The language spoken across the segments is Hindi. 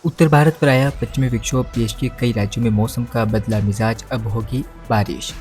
उत्तर भारत पर आया पश्चिमी विक्षोभ, देश के कई राज्यों में मौसम का बदला मिजाज, अब होगी बारिश।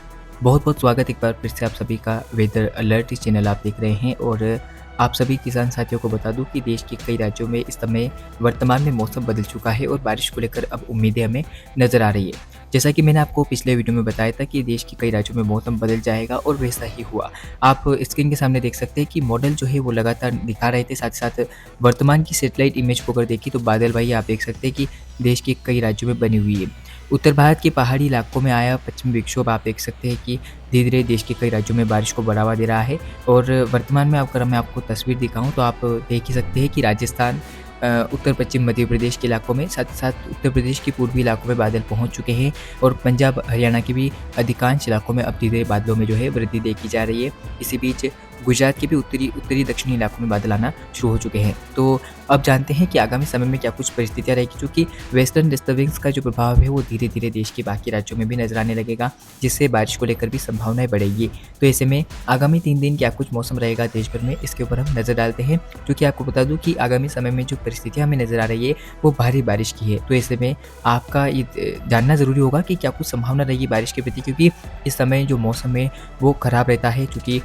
बहुत बहुत स्वागत एक बार फिर से आप सभी का वेदर अलर्ट इस चैनल आप देख रहे हैं। और आप सभी किसान साथियों को बता दूं कि देश के कई राज्यों में इस समय वर्तमान में मौसम बदल चुका है और बारिश को लेकर अब उम्मीदें हमें नज़र आ रही है। जैसा कि मैंने आपको पिछले वीडियो में बताया था कि देश के कई राज्यों में मौसम बदल जाएगा और वैसा ही हुआ। आप स्क्रीन के सामने देख सकते हैं कि मॉडल जो है वो लगातार दिखा रहे थे, साथ ही साथ वर्तमान की सैटेलाइट इमेज को अगर देखें तो बादल भाई आप देख सकते हैं कि देश के कई राज्यों में बनी हुई है। उत्तर भारत के पहाड़ी इलाकों में आया पश्चिमी विक्षोभ आप देख सकते हैं कि धीरे-धीरे देश के कई राज्यों में बारिश को बढ़ावा दे रहा है। और वर्तमान में अगर मैं आपको तस्वीर दिखाऊँ तो आप देख ही सकते हैं कि राजस्थान, उत्तर पश्चिम मध्य प्रदेश के इलाकों में, साथ ही साथ उत्तर प्रदेश के पूर्वी इलाकों में बादल पहुंच चुके हैं और पंजाब हरियाणा के भी अधिकांश इलाकों में अब धीरे-धीरे बादलों में जो है वृद्धि देखी जा रही है। इसी बीच गुजरात के भी उत्तरी दक्षिणी इलाकों में बादल आना शुरू हो चुके हैं। तो अब जानते हैं कि आगामी समय में क्या कुछ परिस्थितियाँ रहेगी, क्योंकि वेस्टर्न डिस्टर्बेंस का जो प्रभाव है वो धीरे-धीरे देश के बाकी राज्यों में भी नज़र आने लगेगा, जिससे बारिश को लेकर भी संभावनाएँ बढ़ेगी। तो ऐसे में आगामी 3 दिन क्या कुछ मौसम रहेगा देश भर में, इसके ऊपर हम नज़र डालते हैं। क्योंकि आपको बता दूँ कि आगामी समय में जो परिस्थितियाँ हमें नज़र आ रही है वो भारी बारिश की है। तो ऐसे में आपका ये जानना ज़रूरी होगा कि क्या कुछ संभावना रहेगी बारिश के प्रति, क्योंकि इस समय जो मौसम है वो ख़राब रहता है। क्योंकि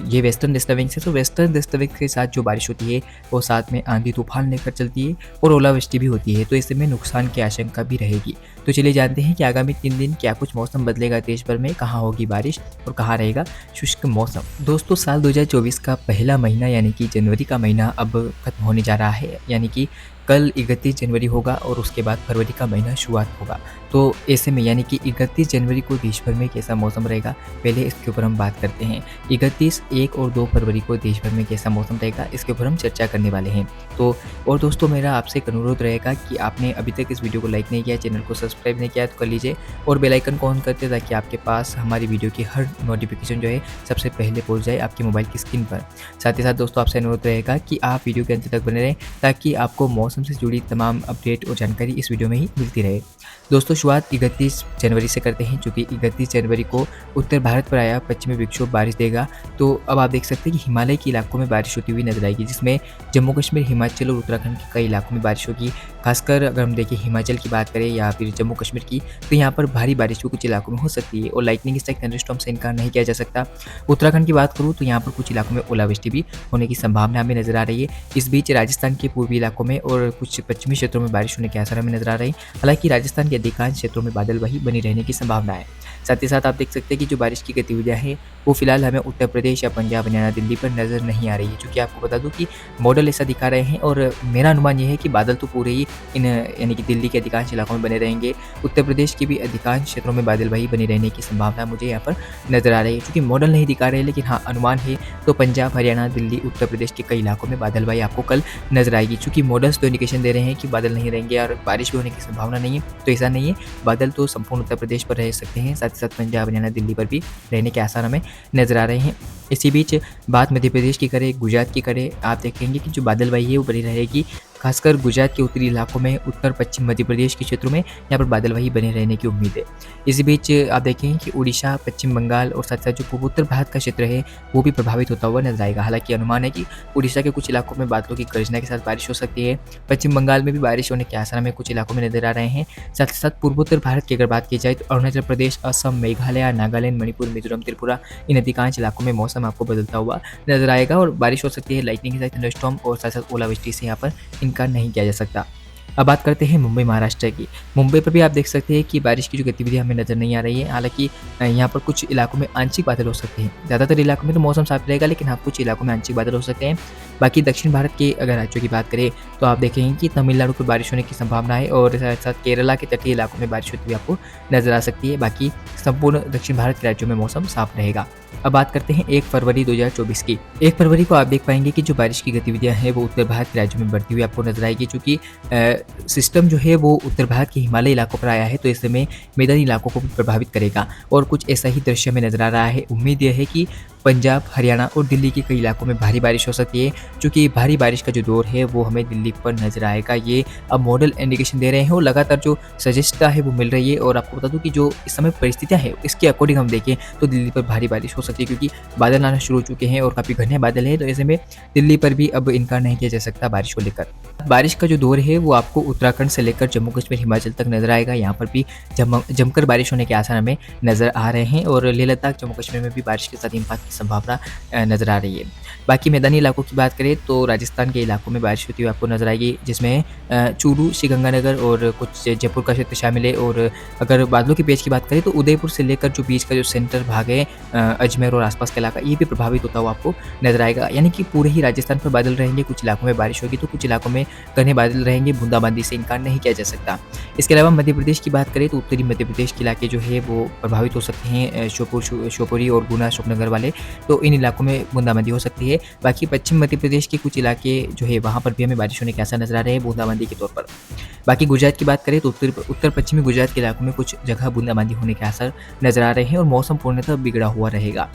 ये वेस्टर्न डिस्टर्बेंस है, तो वेस्टर्न डिस्टर्बेंस के साथ जो बारिश होती है वो साथ में आंधी तूफान लेकर चलती है और ओलावृष्टि भी होती है। तो ऐसे में नुकसान की आशंका भी रहेगी। तो चलिए जानते हैं कि आगामी 3 दिन क्या कुछ मौसम बदलेगा देश भर में, कहाँ होगी बारिश और कहाँ रहेगा शुष्क मौसम। दोस्तों, साल 2024 का पहला महीना यानी कि जनवरी का महीना अब खत्म होने जा रहा है, यानी कि कल 31 जनवरी होगा और उसके बाद फरवरी का महीना शुरुआत होगा। तो ऐसे में यानी कि 31 जनवरी को देश भर में कैसा मौसम रहेगा, पहले इसके ऊपर हम बात करते हैं। 31, 1 और 2 फरवरी को देश भर में कैसा मौसम रहेगा, इसके ऊपर हम चर्चा करने वाले हैं। तो और दोस्तों, मेरा आपसे एक अनुरोध रहेगा कि आपने अभी तक इस वीडियो को लाइक नहीं किया, चैनल को सब्सक्राइब नहीं किया तो कर लीजिए और बेल आइकन को ऑन करते ताकि आपके पास हमारी वीडियो की हर नोटिफिकेशन जो है सबसे पहले पहुंच जाए आपके मोबाइल की स्क्रीन पर। साथ ही साथ दोस्तों, आपसे अनुरोध रहेगा कि आप वीडियो के अंत तक बने रहें ताकि आपको मौसम से जुड़ी तमाम अपडेट और जानकारी इस वीडियो में ही मिलती रहे। दोस्तों, शुरुआत 31 जनवरी से करते हैं, क्योंकि 31 जनवरी को उत्तर भारत पर आया पश्चिमी विक्षोभ बारिश देगा। तो अब आप देख सकते हैं कि हिमालय के इलाकों में बारिश होती हुई नजर आएगी, जिसमें जम्मू कश्मीर, हिमाचल और उत्तराखंड के कई इलाकों में बारिश होगी। खासकर अगर हम देखें हिमाचल की बात करें या फिर जम्मू कश्मीर की, तो यहाँ पर भारी बारिश भी कुछ इलाकों में हो सकती है और लाइटनिंग स्ट्राइक, थंडरस्टॉर्म से इनकार नहीं किया जा सकता। उत्तराखंड की बात करूँ तो यहाँ पर कुछ इलाकों में ओलावृष्टि भी होने की संभावना हमें नजर आ रही है। इस बीच राजस्थान के पूर्वी इलाकों में और कुछ पश्चिमी क्षेत्रों में बारिश होने के आसार हमें नजर आ रहे हैं। हालांकि राजस्थान के अधिकांश क्षेत्रों में बादलवाही बनी रहने की संभावना है। साथ ही साथ आप देख सकते हैं कि जो बारिश की गतिविधियां हैं वो फिलहाल हमें उत्तर प्रदेश या पंजाब, हरियाणा, दिल्ली पर नज़र नहीं आ रही है। क्योंकि आपको बता दूं कि मॉडल ऐसा दिखा रहे हैं और मेरा अनुमान ये है कि बादल तो पूरे ही इन यानी कि दिल्ली के अधिकांश इलाकों में बने रहेंगे। उत्तर प्रदेश के भी अधिकांश क्षेत्रों में बादलवाही बनी रहने की संभावना मुझे यहाँ पर नजर आ रही है। क्योंकि मॉडल नहीं दिखा रहे लेकिन हाँ अनुमान है, तो पंजाब, हरियाणा, दिल्ली, उत्तर प्रदेश के कई इलाकों में बादलवाही आपको कल नजर आएगी। चूँकि मॉडल्स तो इंडिकेशन दे रहे हैं कि बादल नहीं रहेंगे और बारिश भी होने की संभावना नहीं है, तो ऐसा नहीं है। बादल तो संपूर्ण उत्तर प्रदेश पर रह सकते हैं, साथ ही साथ पंजाब, हरियाणा, दिल्ली पर भी रहने के आसार हमें नजर आ रहे हैं। इसी बीच बात मध्य प्रदेश की करें, गुजरात की करें, आप देखेंगे कि जो बादलवाही है वो बनी रहेगी। खासकर गुजरात के उत्तरी इलाकों में, उत्तर पश्चिम मध्य प्रदेश के क्षेत्रों में यहाँ पर बादलवाही बने रहने की उम्मीद है। इसी बीच आप देखेंगे कि उड़ीसा, पश्चिम बंगाल और साथ साथ जो पूर्वोत्तर भारत का क्षेत्र है वो भी प्रभावित होता हुआ नजर आएगा। हालांकि अनुमान है कि उड़ीसा के कुछ इलाकों में बादलों की गर्जना के साथ बारिश हो सकती है। पश्चिम बंगाल में भी बारिश होने के आसार हमें कुछ इलाकों में नजर आ रहे हैं। साथ ही साथ पूर्वोत्तर भारत की अगर बात की जाए तो अरुणाचल प्रदेश, असम, मेघालय, नागालैंड, मणिपुर, मिजोरम, त्रिपुरा, इन अधिकांश इलाकों में मौसम आपको बदलता हुआ नजर आएगा और बारिश हो सकती है। लाइटनिंग के साथ थंडरस्टॉर्म और साथ साथ ओलावृष्टि से यहाँ पर इनकार नहीं किया जा सकता। अब बात करते हैं मुंबई, महाराष्ट्र की। मुंबई पर भी आप देख सकते हैं कि बारिश की जो गतिविधि हमें नज़र नहीं आ रही है। हालांकि यहाँ पर कुछ इलाकों में आंशिक बादल हो सकते हैं। ज़्यादातर इलाकों में तो मौसम साफ रहेगा, लेकिन हाँ कुछ इलाकों में आंशिक बादल हो सकते हैं। बाकी दक्षिण भारत के अगर राज्यों की बात करें तो आप देखेंगे कि तमिलनाडु पर बारिश होने की संभावना है और साथ साथ केरला के तटीय इलाकों में बारिश होती हुई आपको नजर आ सकती है। बाकी संपूर्ण दक्षिण भारत के राज्यों में मौसम साफ रहेगा। अब बात करते हैं 1 फरवरी 2024 की। 1 फरवरी को आप देख पाएंगे कि जो बारिश की गतिविधियां हैं वो उत्तर भारत के राज्यों में बढ़ती हुई आपको नजर आएगी। क्योंकि सिस्टम जो है वो उत्तर भारत के हिमालय इलाकों पर आया है, तो ऐसे में मैदानी इलाकों को भी प्रभावित करेगा और कुछ ऐसा ही दृश्य में नजर आ रहा है। उम्मीद यह है कि पंजाब, हरियाणा और दिल्ली के कई इलाकों में भारी बारिश हो सकती है। चूँकि भारी बारिश का जो दौर है वो हमें दिल्ली पर नज़र आएगा, ये अब मॉडल इंडिकेशन दे रहे हैं और लगातार जो सजेशता है वो मिल रही है। और आपको बता दूँ कि जो इस समय परिस्थितियाँ हैं इसके अकॉर्डिंग हम देखें तो दिल्ली पर भारी बारिश हो सकती है, क्योंकि बादल आना शुरू हो चुके हैं और काफ़ी घने बादल हैं। तो ऐसे में दिल्ली पर भी अब इनकार नहीं किया जा सकता बारिश को लेकर। बारिश का जो दौर है वो आपको उत्तराखंड से लेकर जम्मू कश्मीर, हिमाचल तक नज़र आएगा। यहाँ पर भी जमकर बारिश होने के आसार हमें नज़र आ रहे हैं और लेह लद्दाख, जम्मू कश्मीर में भी बारिश के साथ हिमपात की संभावना नज़र आ रही है। बाकी मैदानी इलाकों की बात करें तो राजस्थान के इलाकों में बारिश होती हुई आपको नज़र आएगी, जिसमें चूरू, श्रीगंगानगर और कुछ जयपुर का क्षेत्र शामिल है। और अगर बादलों के पेच की बात करें तो उदयपुर से लेकर जो बीच का जो सेंटर भाग है, अजमेर और आसपास का इलाका, ये भी प्रभावित होता हुआ आपको नज़र आएगा। यानी कि पूरे ही राजस्थान पर बादल रहेंगे, कुछ इलाकों में बारिश होगी तो कुछ इलाकों में घने बादल रहेंगे, बूंदाबांदी से इनकार नहीं किया जा सकता। इसके अलावा मध्य प्रदेश की बात करें तो उत्तरी मध्य प्रदेश के इलाके जो है वो प्रभावित हो सकते हैं, शिवपुरी और गुना, अशोकनगर वाले, तो इन इलाकों में बूंदाबांदी हो सकती है। बाकी पश्चिम मध्य प्रदेश के कुछ इलाके जो है वहाँ पर भी हमें बारिश होने के आसार नज़र आ रहे हैं बूंदाबांदी के तौर पर। बाकी गुजरात की बात करें तो उत्तर पश्चिमी गुजरात के इलाकों में कुछ जगह बूंदाबांदी होने के आसार नज़र आ रहे हैं और मौसम पूर्णतः बिगड़ा हुआ रहेगा।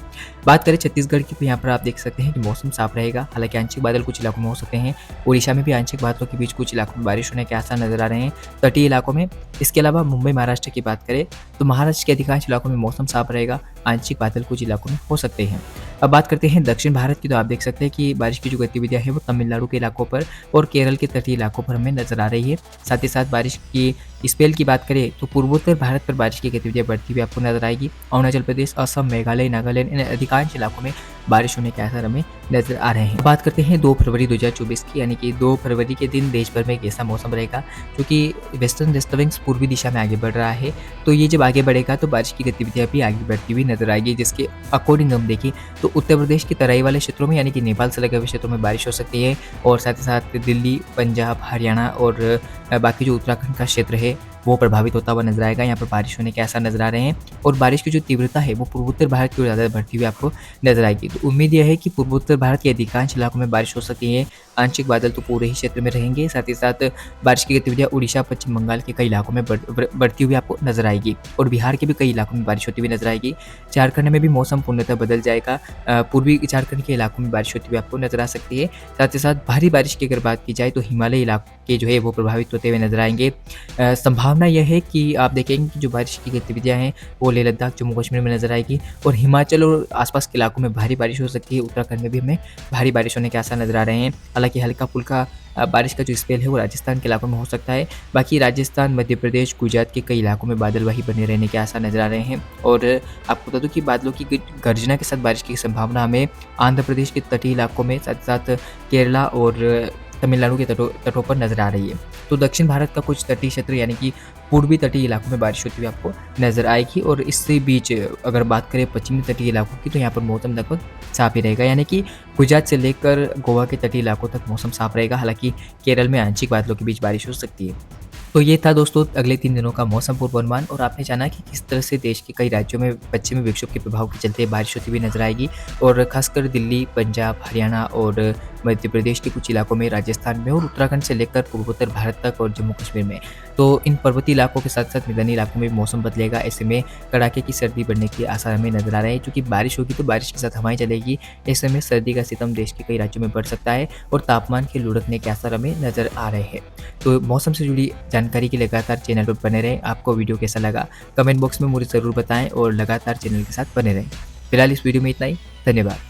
बात करें छत्तीसगढ़ की तो यहाँ पर आप देख सकते हैं कि मौसम साफ रहेगा, हालांकि आंशिक बादल कुछ इलाकों में हो सकते हैं। उड़ीसा में भी आंशिक बादलों के बीच कुछ इलाकों में बारिश होने के आसार नज़र आ रहे हैं तटीय इलाकों में। इसके अलावा मुंबई, महाराष्ट्र की बात करें तो महाराष्ट्र के अधिकांश इलाकों में मौसम साफ रहेगा, आंशिक बादल कुछ इलाकों में हो सकते हैं। अब बात करते हैं दक्षिण भारत की, तो आप देख सकते हैं कि बारिश की जो गतिविधियां हैं वो तमिलनाडु के इलाकों पर और केरल के तटीय इलाकों पर हमें नजर आ रही है। साथ ही साथ बारिश की स्पेल की बात करें तो पूर्वोत्तर भारत पर बारिश की गतिविधियां बढ़ती हुई आपको नजर आएगी। अरुणाचल प्रदेश, असम, मेघालय, नागालैंड, इन अधिकांश इलाकों में बारिश होने के आसार हमें नजर आ रहे हैं। बात करते हैं 2 फरवरी 2024 की, यानी कि 2 फरवरी के दिन देश भर में कैसा मौसम रहेगा, क्योंकि वेस्टर्न डिस्टर्बेंस पूर्वी दिशा में आगे बढ़ रहा है। तो ये जब आगे बढ़ेगा तो बारिश की गतिविधियां भी आगे बढ़ती हुई नजर आएगी, जिसके अकॉर्डिंग हम देखें तो उत्तर प्रदेश की तराई वाले क्षेत्रों में, यानी कि नेपाल से लगे हुए क्षेत्रों में बारिश हो सकती है। और साथ ही साथ दिल्ली, पंजाब, हरियाणा और बाकी जो उत्तराखंड का क्षेत्र है वो प्रभावित होता हुआ नजर आएगा। यहाँ पर बारिश होने के आसार नजर आ रहे हैं और बारिश की जो तीव्रता है वो पूर्वोत्तर भारत की ओर ज़्यादा बढ़ती हुई आपको नजर आएगी। तो उम्मीद यह है कि पूर्वोत्तर भारत के अधिकांश इलाकों में बारिश हो सकती है, आंशिक बादल तो पूरे ही क्षेत्र में रहेंगे। साथ ही साथ बारिश की गतिविधियां उड़ीसा, पश्चिम बंगाल के कई इलाकों में बढ़ती हुई आपको नजर आएगी और बिहार के भी कई इलाकों में बारिश होती हुई नजर आएगी। झारखंड में भी मौसम पूर्णतः बदल जाएगा, पूर्वी झारखंड के इलाकों में बारिश होती हुई आपको नजर आ सकती है। साथ ही साथ भारी बारिश की अगर बात की जाए तो हिमालय इलाके जो है वो प्रभावित होते हुए नजर आएंगे। संभावना यह है कि आप देखेंगे कि जो बारिश की गतिविधियां हैं वो लेह लद्दाख, जम्मू कश्मीर में नजर आएगी और हिमाचल और आसपास के इलाकों में भारी बारिश हो सकती है। उत्तराखंड में भी हमें भारी बारिश होने के आसार नजर आ रहे हैं। हालांकि हल्का फुल्का बारिश का जो स्पेल है वो राजस्थान के इलाकों में हो सकता है। बाकी राजस्थान, मध्य प्रदेश, गुजरात के कई इलाकों में बादल वही बने रहने के आसार नजर आ रहे हैं। और आपको बता दूं कि बादलों की गर्जना के साथ बारिश की संभावना हमें आंध्र प्रदेश के तटीय इलाकों में, साथ साथ केरला और तमिलनाडु के तटों पर नजर आ रही है। तो दक्षिण भारत का कुछ तटीय क्षेत्र, यानी कि पूर्वी तटीय इलाकों में बारिश होती हुई आपको नजर आएगी। और इससे बीच अगर बात करें पश्चिमी तटीय इलाकों की तो यहाँ पर मौसम लगभग साफ ही रहेगा, यानी कि गुजरात से लेकर गोवा के तटीय इलाकों तक मौसम साफ रहेगा। हालांकि केरल में आंशिक बादलों के बीच बारिश हो सकती है। तो ये था दोस्तों अगले 3 दिनों का मौसम पूर्वानुमान। और आपने जाना कि किस तरह से देश के कई राज्यों में पश्चिमी विक्षोभ के प्रभाव के चलते बारिश होती हुई नजर आएगी और खासकर दिल्ली, पंजाब, हरियाणा और मध्य प्रदेश के कुछ इलाकों में, राजस्थान में और उत्तराखंड से लेकर पूर्वोत्तर भारत तक और जम्मू कश्मीर में। तो इन पर्वतीय इलाकों के साथ साथ मैदानी इलाकों में भी मौसम बदलेगा। ऐसे में कड़ाके की सर्दी बढ़ने के आसार हमें नजर आ रहे हैं, क्योंकि बारिश होगी तो बारिश के साथ हवाएं चलेगी। ऐसे में सर्दी का सितम देश के कई राज्यों में बढ़ सकता है और तापमान के लुढ़कने के आसार हमें नजर आ रहे हैं। तो मौसम से जुड़ी जानकारी के लगातार चैनल पर बने रहें। आपको वीडियो कैसा लगा कमेंट बॉक्स में मुझे ज़रूर बताएं और लगातार चैनल के साथ बने रहें। फिलहाल इस वीडियो में इतना ही, धन्यवाद।